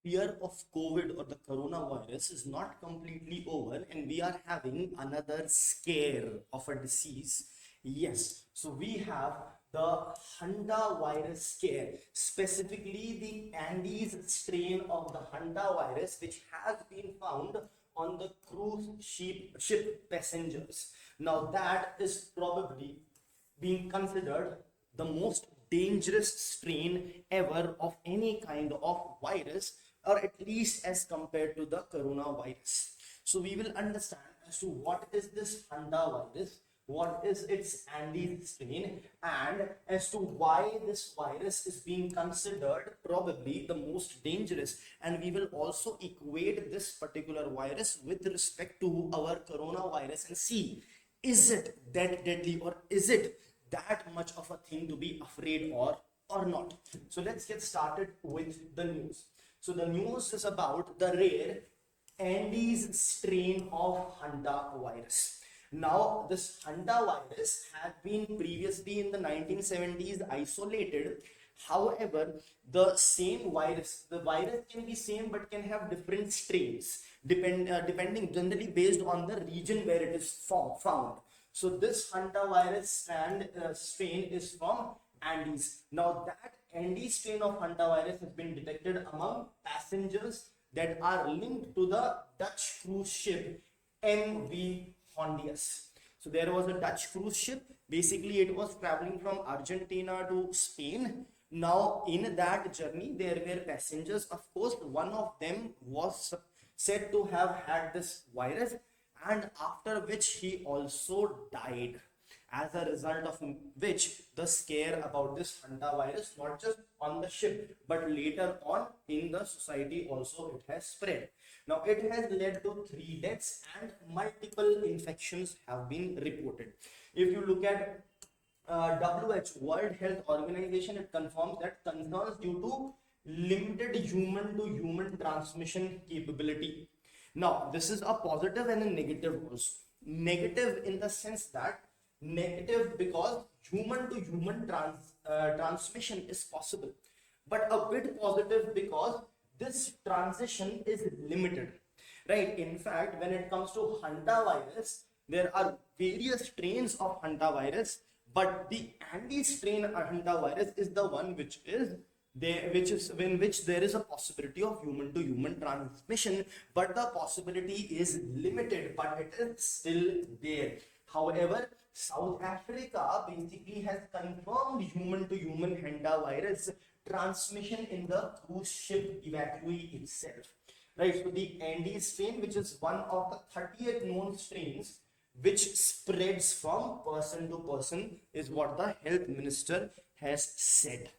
fear of COVID or the coronavirus is not completely over, and we are having another scare of a disease. Yes, so we have the hantavirus scare, specifically the Andes strain of the hantavirus, which has been found on the cruise ship passengers. Now, that is probably being considered the most dangerous strain ever of any kind of virus, or at least as compared to the coronavirus. So we will understand as to what is this hantavirus, what is its Andes strain, and as to why this virus is being considered probably the most dangerous. And we will also equate this particular virus with respect to our coronavirus and see, is it that deadly, or is it that much of a thing to be afraid or not. So let's get started with the news. So the news is about the rare Andes strain of hantavirus. Now, this hantavirus had been previously in the 1970s isolated. However, the virus can be same but can have different strains depending generally based on the region where it is found. So this hantavirus strain is from Andes. Now that Andes strain of hantavirus has been detected among passengers that are linked to the Dutch cruise ship MV Hondius. So there was a Dutch cruise ship. Basically, it was traveling from Argentina to Spain. Now, in that journey, there were passengers. Of course, one of them was said to have had this virus, and after which he also died, as a result of which the scare about this hantavirus, not just on the ship but later on in the society also, it has spread. Now it has led to 3 deaths and multiple infections have been reported. If you look at WHO, World Health Organization, it confirms that concerns due to limited human to human transmission capability. Now, this is a positive and a negative also. Negative in the sense that, negative because human to human transmission is possible, but a bit positive because this transition is limited, right? In fact, when it comes to hantavirus, there are various strains of hantavirus, but the Andes strain hantavirus is the one which is there, in which there is a possibility of human to human transmission, but the possibility is limited, but it is still there. However, South Africa basically has confirmed human to human hantavirus transmission in the cruise ship evacuee itself, right? So the Andes strain, which is one of the 30th known strains which spreads from person to person, is what the health minister has said.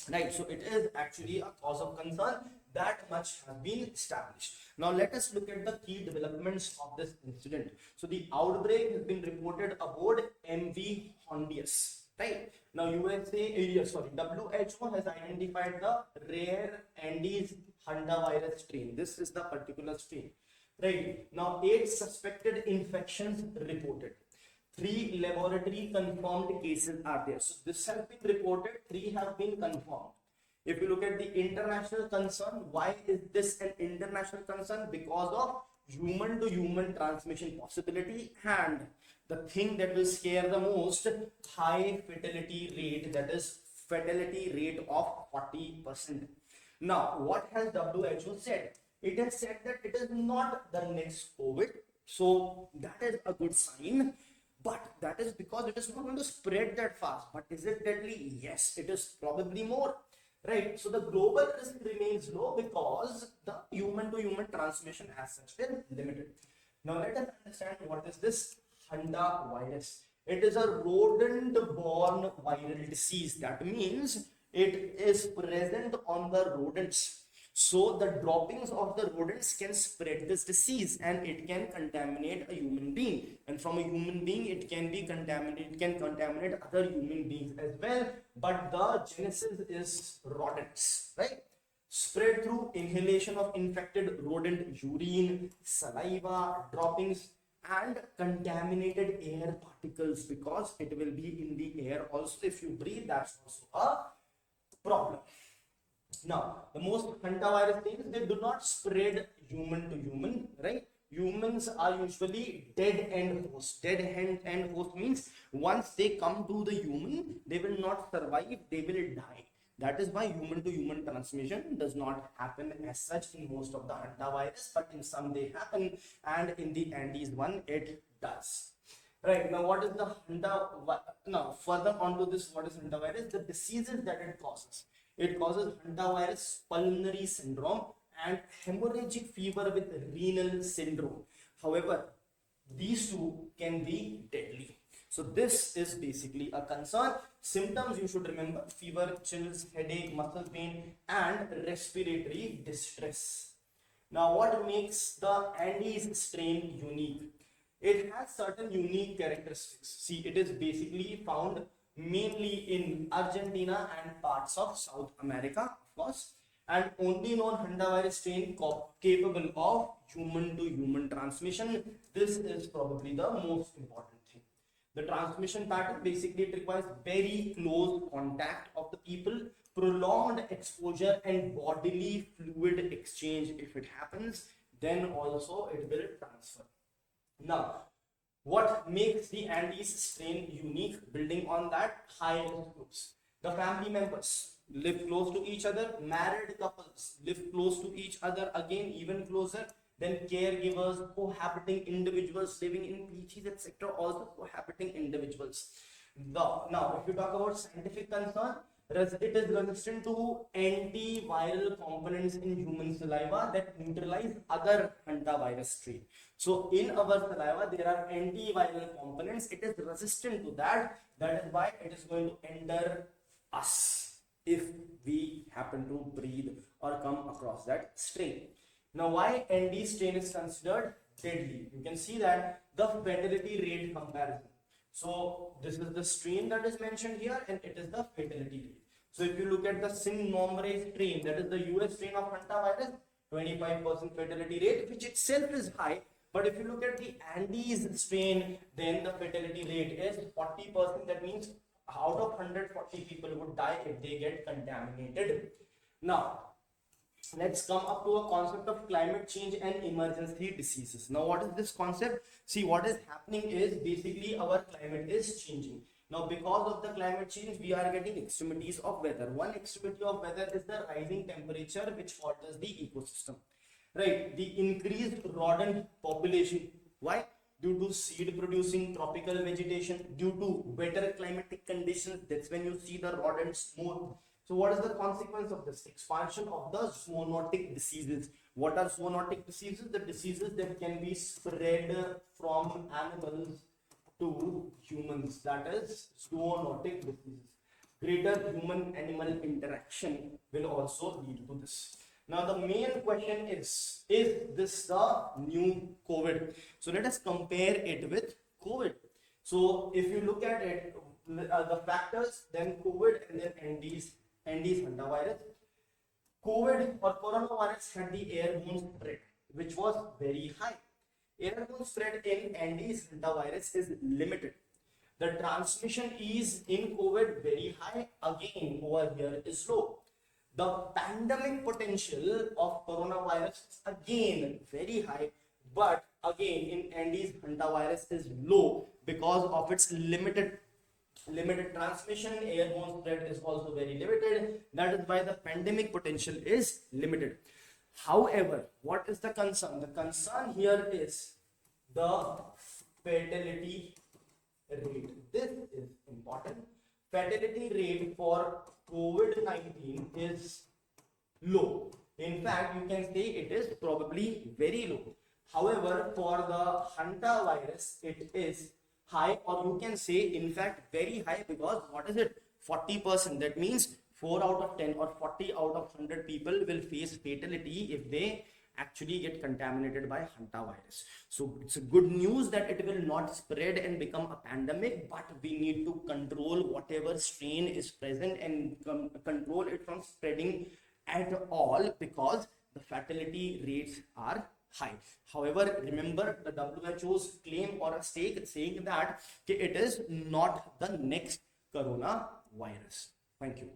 Right, so it is actually a cause of concern. That much has been established. Now let us look at the key developments of this incident. So the outbreak has been reported aboard MV Hondius. Right now, WHO has identified the rare Andes hantavirus strain. This is the particular strain. Right now, 8 suspected infections reported. 3 laboratory confirmed cases are there. So this has been reported, 3 have been confirmed. If you look at the international concern, why is this an international concern? Because of human to human transmission possibility, and the thing that will scare the most, high fatality rate, that is fatality rate of 40%. Now, what has WHO said? It has said that it is not the next COVID. So that is a good sign. But that is because it is not going to spread that fast. But is it deadly? Yes, it is probably more. Right? So the global risk remains low because the human to human transmission as such is limited. Now let us understand what is this hantavirus. It is a rodent-borne viral disease. That means it is present on the rodents. So the droppings of the rodents can spread this disease and it can contaminate a human being. And from a human being, it can be contaminated, it can contaminate other human beings as well. But the genesis is rodents, right? Spread through inhalation of infected rodent urine, saliva, droppings, and contaminated air particles, because it will be in the air also. If you breathe, that's also a problem. Now, the most hantavirus things, they do not spread human to human, right? Humans are usually dead end host. Dead end host means once they come to the human, they will not survive, they will die. That is why human to human transmission does not happen as such in most of the hantavirus, but in some they happen, and in the Andes one it does. Right, now what is the now further on to this, what is hantavirus? The diseases that it causes. It causes hantavirus pulmonary syndrome and hemorrhagic fever with renal syndrome. However, these two can be deadly. So this is basically a concern. Symptoms you should remember: fever, chills, headache, muscle pain, and respiratory distress. Now, what makes the Andes strain unique? It has certain unique characteristics. See, it is basically found mainly in Argentina and parts of South America, of course, and only known hantavirus strain capable of human to human transmission. This is probably the most important thing. The transmission pattern, basically it requires very close contact of the people, prolonged exposure, and bodily fluid exchange. If it happens, then also it will transfer. Now, what makes the Andes strain unique? Building on that, high risk groups. The family members live close to each other. Married couples live close to each other, again even closer. Then caregivers, cohabiting individuals living in PGs, etc. Also cohabiting individuals. Now, if you talk about scientific concern, it is resistant to antiviral components in human saliva that neutralize other hantavirus strain. So in our saliva, there are antiviral components. It is resistant to that. That is why it is going to enter us if we happen to breathe or come across that strain. Now, why ND strain is considered deadly? You can see that the fatality rate comparison. So this is the strain that is mentioned here, and it is the fatality rate. So if you look at the sin nombre strain, that is the US strain of hantavirus, 25% fatality rate, which itself is high. But if you look at the Andes strain, then the fatality rate is 40%. That means out of 140 people would die if they get contaminated. Now, let's come up to a concept of climate change and emergency diseases. Now, what is this concept? See, what is happening is basically our climate is changing. Now, because of the climate change, we are getting extremities of weather. One extremity of weather is the rising temperature, which alters the ecosystem. Right, the increased rodent population. Why? Due to seed producing tropical vegetation, due to better climatic conditions. That's when you see the rodents more. So what is the consequence of this? Expansion of the zoonotic diseases. What are zoonotic diseases? The diseases that can be spread from animals to humans. That is zoonotic diseases. Greater human-animal interaction will also lead to this. Now, the main question is this the new COVID? So let us compare it with COVID. So if you look at it, the factors, then COVID and then Andes hantavirus. COVID or coronavirus had the airborne spread, which was very high. Airborne spread in Andes hantavirus is limited. The transmission is in COVID very high. Again, over here is low. The pandemic potential of coronavirus is again very high, but again in Andes hantavirus is low because of its limited transmission. Airborne spread is also very limited. That is why the pandemic potential is limited. However, what is the concern? The concern here is the fatality rate. This is important. Fatality rate for COVID-19 is low. In fact, you can say it is probably very low. However, for the hantavirus, it is high, or you can say in fact very high, because what is it? 40%. That means 4 out of 10 or 40 out of 100 people will face fatality if they actually get contaminated by hantavirus. So it's a good news that it will not spread and become a pandemic, but we need to control whatever strain is present and control it from spreading at all, because the fatality rates are high. However, remember the WHO's claim or a stake saying that it is not the next coronavirus. Thank you.